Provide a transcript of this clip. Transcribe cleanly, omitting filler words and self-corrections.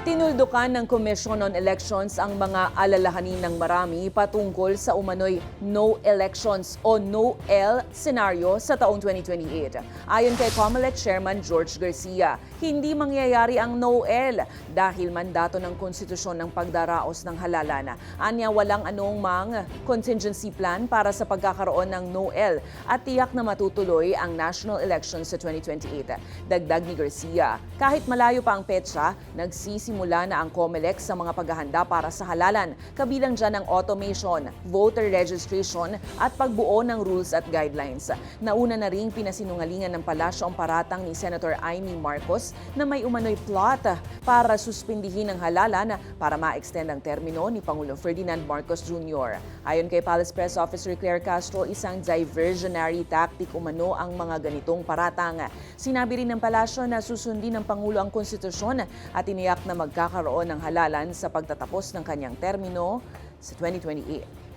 Tinuldukan ng Commission on Elections ang mga alalahanin ng marami patungkol sa umano'y no elections o no-el senaryo sa taong 2028. Ayon kay COMELEC Chairman George Garcia, hindi mangyayari ang no-el dahil mandato ng konstitusyon ng pagdaraos ng halalan. Anya walang anumang contingency plan para sa pagkakaroon ng no-el at tiyak na matutuloy ang national elections sa 2028. Dagdag ni Garcia, kahit malayo pa ang petsa, nagsisimula na ang COMELEC sa mga paghahanda para sa halalan, kabilang dyan ang automation, voter registration at pagbuo ng rules at guidelines. Nauna na ring pinasinungalingan ng palasyo ang paratang ni Senator Amy Marcos na may umano'y plot para suspindihin ang halalan para ma-extend ang termino ni Pangulong Ferdinand Marcos Jr. Ayon kay Palace Press Officer Claire Castro, isang diversionary tactic umano ang mga ganitong paratang. Sinabi rin ng palasyo na susundin ng Pangulo ang konstitusyon at iniyak na magkakaroon ng halalan sa pagtatapos ng kanyang termino sa 2028.